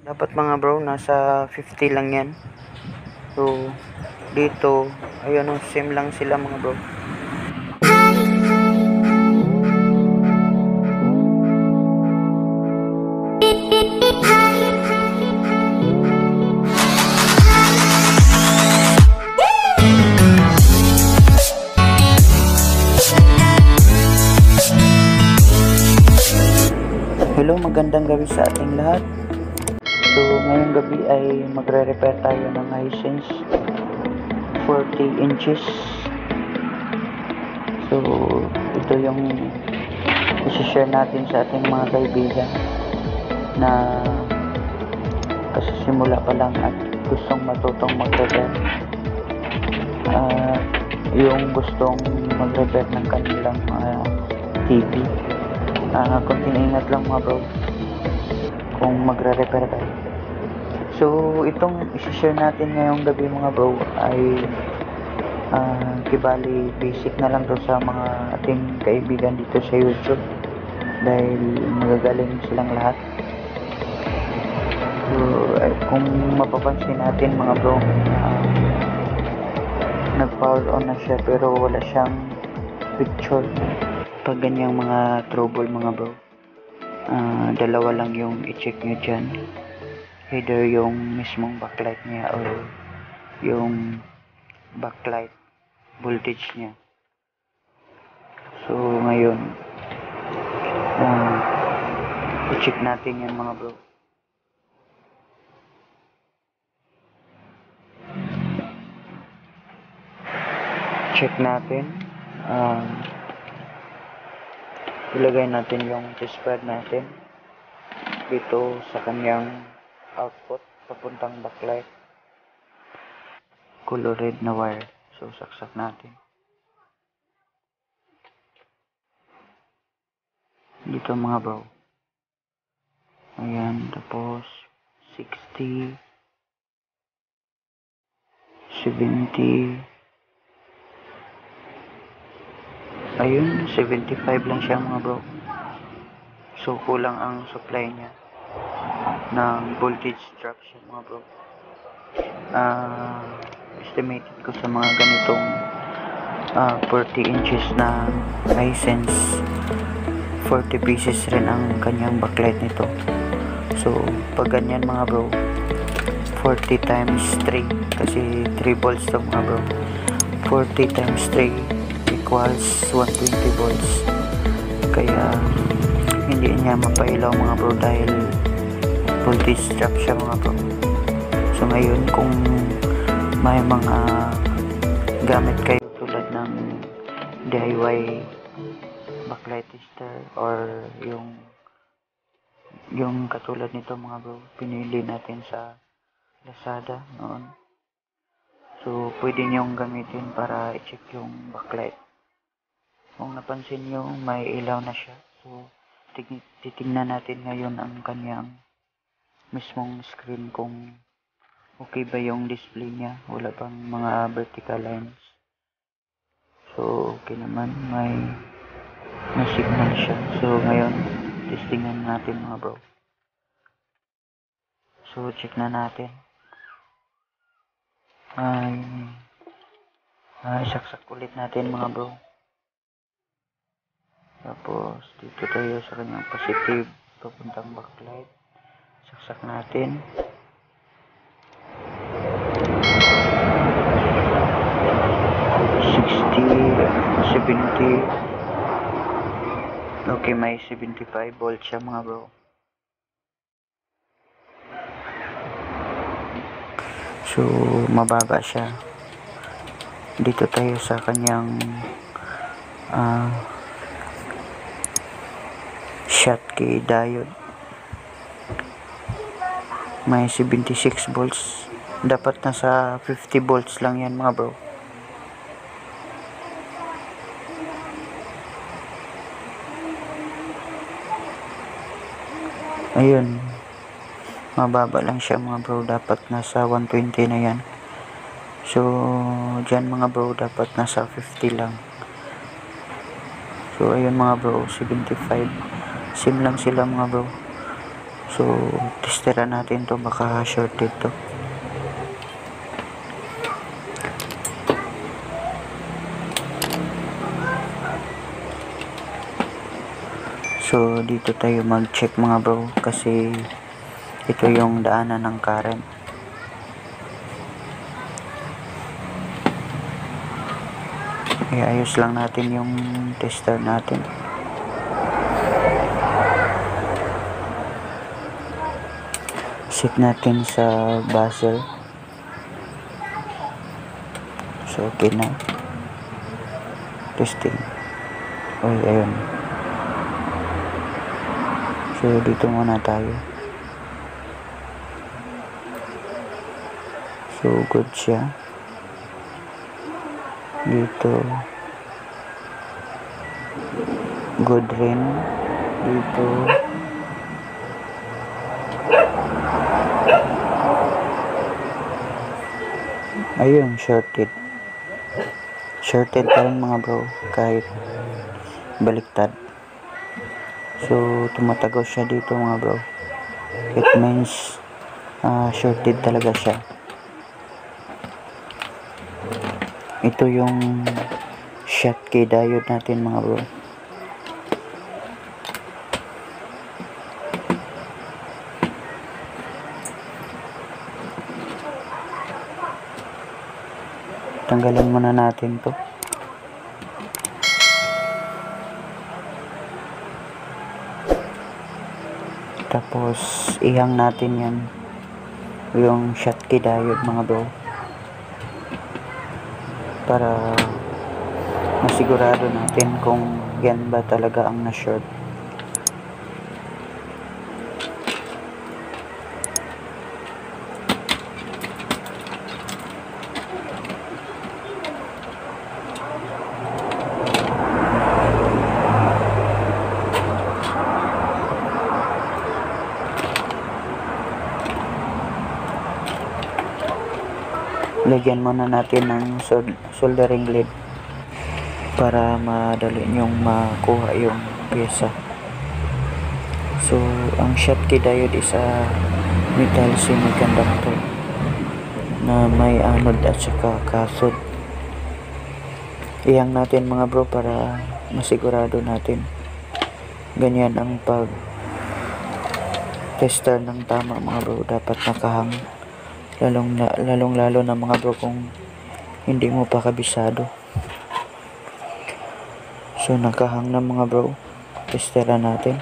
Dapat mga bro, nasa 50 lang yan. So, dito, ayun o, same lang sila mga bro. Hello, magandang gabi sa ating lahat. So, ngayong gabi ay magre-repair tayo ng Hisense 40 inches. So, ito yung isi-share natin sa ating mga kaibigan na kasisimula pa lang at gustong matutong mag-repair. Yung gustong mag-repair ng kanilang TV. Konting ingat lang mga bro kung magre-repair tayo. So, itong isi-share natin ngayong gabi mga bro ay kibali basic na lang to sa mga ating kaibigan dito sa YouTube dahil magagaling silang lahat. So, kung mapapansin natin mga bro, nag-power on na siya pero wala siyang picture. Pag ganyang mga trouble mga bro, dalawa lang yung i-check nyo dyan, either yung mismong backlight niya or yung backlight voltage niya. So ngayon i-check natin yan mga bro. Check natin, ilagay natin yung test pad natin dito sa kanyang output papuntang backlight, color red na wire. So saksak natin dito mga bro. Ayan, tapos 60, 70, ayun, 75 lang siya mga bro. So kulang ang supply niya ng voltage drop siya mga bro. Estimated ko sa mga ganitong 40 inches na Hisense, 40 pieces rin ang kanyang backlight nito. So pag ganyan mga bro, 40 times 3 kasi 3 volts to mga bro, 40 times 3 equals 120 volts. Kaya hindi niya mapailaw mga bro dahil voltage drop siya mga bro. So ngayon kung may mga gamit kayo tulad ng DIY backlight tester or yung katulad nito mga bro, pinili natin sa Lazada noon. So pwede nyong gamitin para i-check yung backlight. Kung napansin nyo, may ilaw na siya. So titingnan natin ngayon ang kanyang mismong screen kung okay ba yung display niya, wala bang mga vertical lines. So okay naman, may signal siya. So ngayon testingan natin mga bro. So check na natin. Isaksak ulit natin mga bro. Tapos dito tayo sa kanyang positive papuntang backlight. Saksak natin. Okay, may 75 volts siya mga bro. So mababa siya. Dito tayo sa kanyang Schottky diode. May 76 volts. Dapat nasa 50 volts lang yan mga bro. Ayun, mababa lang siya mga bro, dapat nasa 120 na yan. So dyan mga bro, dapat nasa 50 lang. So ayun mga bro, 75, same lang sila mga bro. So testera natin to, baka shorted to. So dito tayo mag-check mga bro, kasi ito yung daanan ng current. Iayos lang natin yung tester natin. Set natin sa buzzer. So okay na. Testing. Uy, ayun. So dito muna tayo. So good siya. Dito good rin. Dito ayun, shorted pa rin mga bro, kahit baliktad. So tumatagaw siya dito mga bro. It means shorted talaga siya. Ito yung Schottky diode natin mga bro. Tanggalin muna natin to. Tapos ihang natin yan, yung Schottky diode mga bro, para masigurado natin kung yan ba talaga ang na-short. Lagyan muna natin ng soldering lead para madali nyong makuha yung pyesa. So ang Schottky diode is a metal semiconductor na may anode at saka cathode. Iyang natin mga bro para masigurado natin. Ganyan ang pag tester ng tama mga bro, dapat nakahang. Lalong lalo na mga bro kung hindi mo pa kabisado. So nakahang na mga bro, testera natin.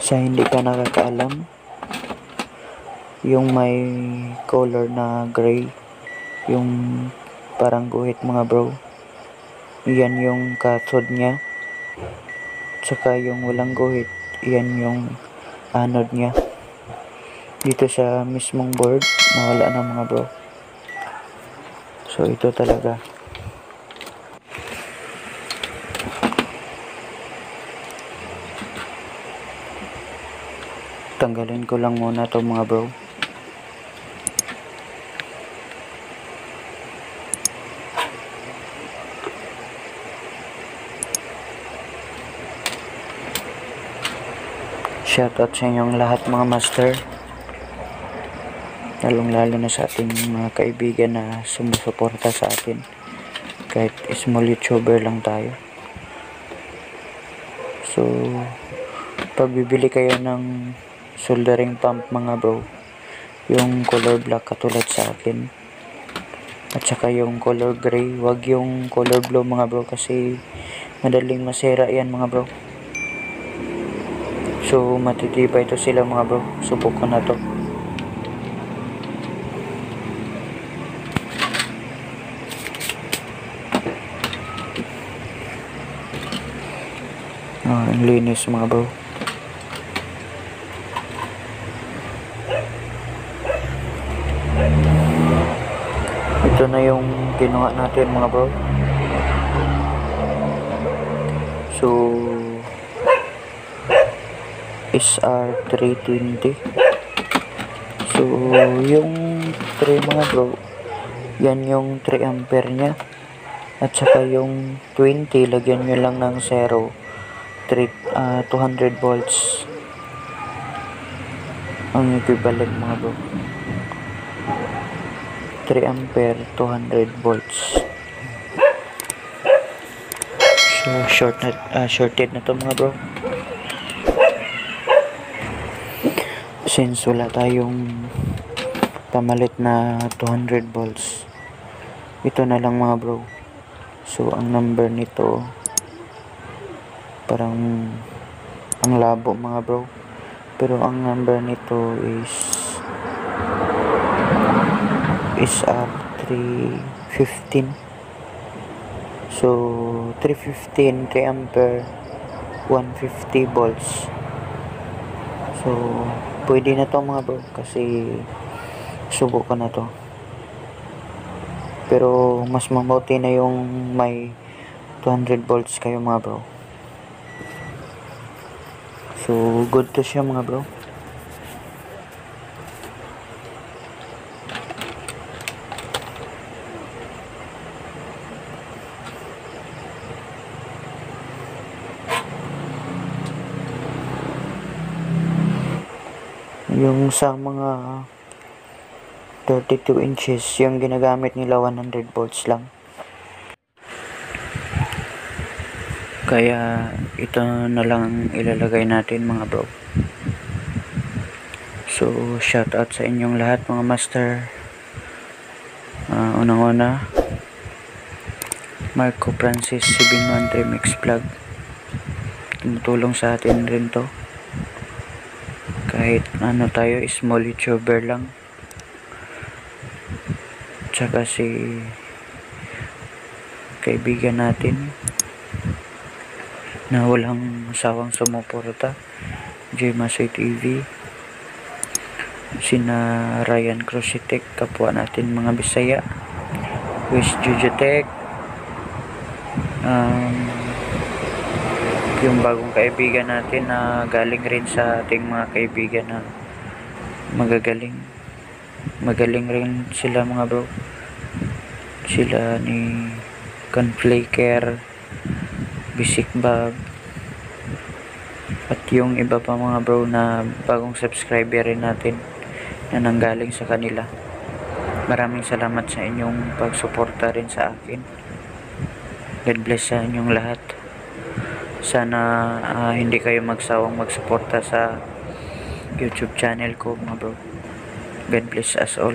Sa hindi ka nakakaalam, yung may color na gray, yung parang guhit mga bro, yan yung cathode nya. Tsaka yung walang guhit, yan yung anode nya. Dito sa mismong board, nawala na mga bro. So ito talaga. Tanggalin ko lang muna to mga bro. Shoutout sa inyong lahat mga master. Lalong-lalo na sa ating mga kaibigan na sumusuporta sa atin. Kahit small YouTuber lang tayo. So, pag bibili kayo ng soldering pump mga bro, yung color black katulad sa akin, at saka yung color gray, wag yung color blue mga bro, kasi madaling masira yan mga bro. So matitibay ito sila mga bro, subukan na to. Ang linis mga bro. Ito na yung ginawa natin mga bro. So SR320. So yung 3 mga bro, yan yung 3 ampere nya. At saka yung 20, lagyan nyo lang ng 0 200 volts ang equivalent mga bro. 3 ampere 200 volts. So shorted na to mga bro, since wala tayong pamalit na 200 volts. Ito na lang mga bro. So ang number nito parang ang labo mga bro, pero ang number nito is 315. So 315, 3 ampere 150 volts. So pwede na to mga bro, kasi subukan na to. Pero mas mabuti na yung may 200 volts kayo mga bro. So good to siya mga bro. Yung sa mga 32 inches, yung ginagamit nila 100 volts lang. Kaya ito na lang ang ilalagay natin mga bro. So shout out sa inyong lahat mga master. Unang-una, Marco Francis 713 Mix Vlog. Tumutulong sa atin rin to. Kahit ano tayo, small YouTuber lang. Tsaka si kaibigan natin na walang sawang sumuporta, J Masoy TV, sina Ryan Crucitek, kapwa natin mga Bisaya, West Jujutek, yung bagong kaibigan natin na galing rin sa ating mga kaibigan na magaling rin sila mga bro. Sila ni Conflaker, Bisik Bab, at yung iba pa mga bro na bagong subscriber rin natin na nanggaling sa kanila. Maraming salamat sa inyong pagsuporta rin sa akin. God bless sa inyong lahat. Sana hindi kayo magsawang magsuporta sa YouTube channel ko mga bro. God bless us all.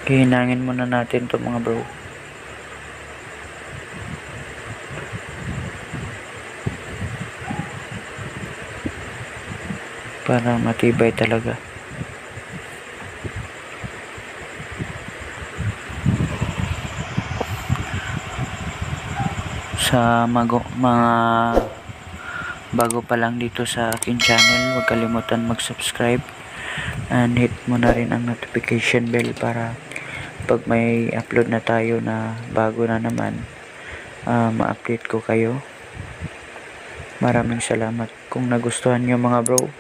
Hihinangin muna natin to mga bro. Para matibay talaga. Sa mga bago pa lang dito sa akin channel, huwag kalimutan mag-subscribe and hit mo na rin ang notification bell para pag may upload na tayo na bago na naman, ma-update ko kayo. Maraming salamat. Kung nagustuhan nyo mga bro,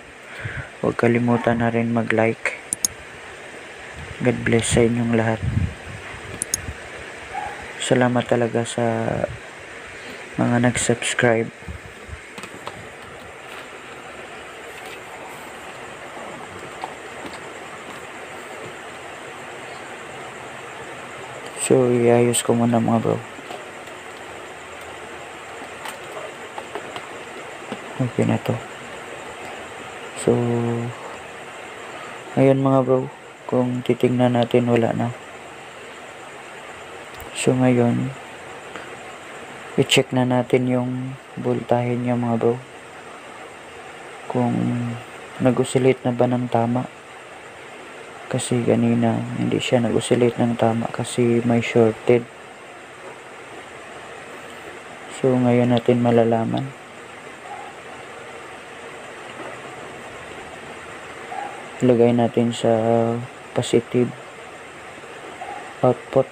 huwag kalimutan na rin mag-like. God bless sa inyong lahat. Salamat talaga sa mga nag-subscribe. So iayos ko muna mga bro. Okay na to. So ngayon mga bro, kung titingnan natin, wala na. So ngayon, i-check na natin yung voltahe niya mga bro, kung nag-oscillate na ba ng tama. Kasi kanina hindi siya nag-oscillate ng tama kasi may shorted. So ngayon natin malalaman. Ilagay natin sa positive output.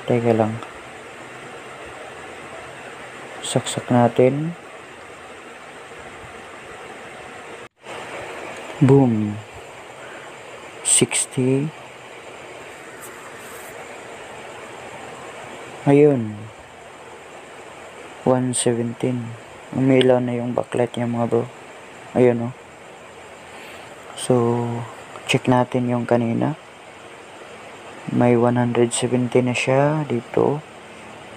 Teka lang. Saksak natin. Boom. 60. Ayun, 117. Umilaw na yung backlight niya mga bro. Ayun oh. So, check natin yung kanina. May 170 na siya dito.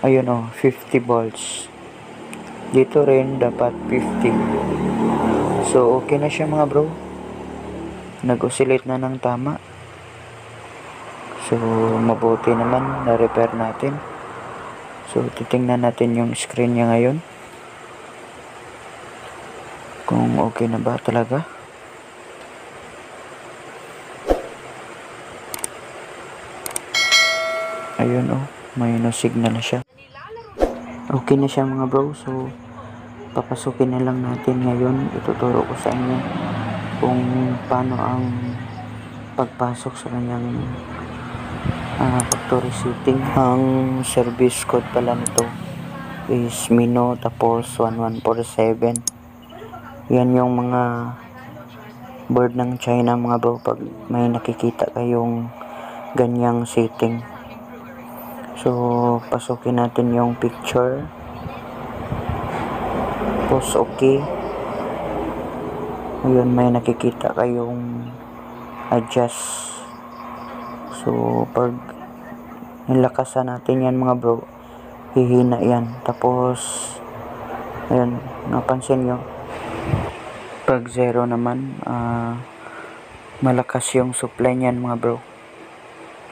Ayun oh, 50 volts. Dito rin dapat 50. So, okay na siya mga bro. Nag-oscillate na ng tama. So, mabuti naman na-repair natin. So, titingnan natin yung screen niya ngayon. Kung okay na ba talaga. Ayun oh, may no signal na siya. Okay na siya mga bro. So, papasukin na lang natin ngayon. Ituturo ko sa inyo kung paano ang pagpasok sa kanyang factory setting. Ang service code pala nito is Mino tapos 1147. Yan yung mga board ng China mga bro, pag may nakikita kayong ganyang setting. So pasukin natin yung picture, post okay. Ayun, may nakikita kayong adjust. So pag nilakasan natin yan mga bro, hihina yan. Tapos ayun, napansin nyo pag 0 naman, malakas yung supply niyan mga bro.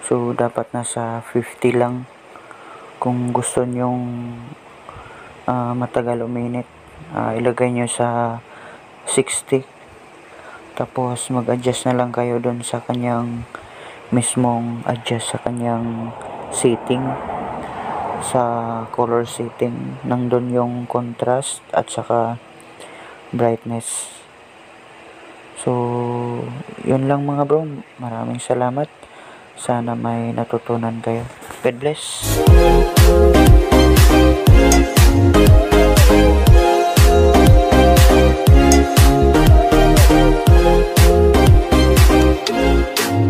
So dapat nasa 50 lang. Kung gusto nyong matagal uminit, ilagay nyo sa 60. Tapos mag-adjust na lang kayo dun sa kanyang mismong adjust sa kanyang setting, sa color setting. Nandun yung contrast at saka brightness. So yun lang mga bro, maraming salamat. Sana may natutunan kayo. God bless.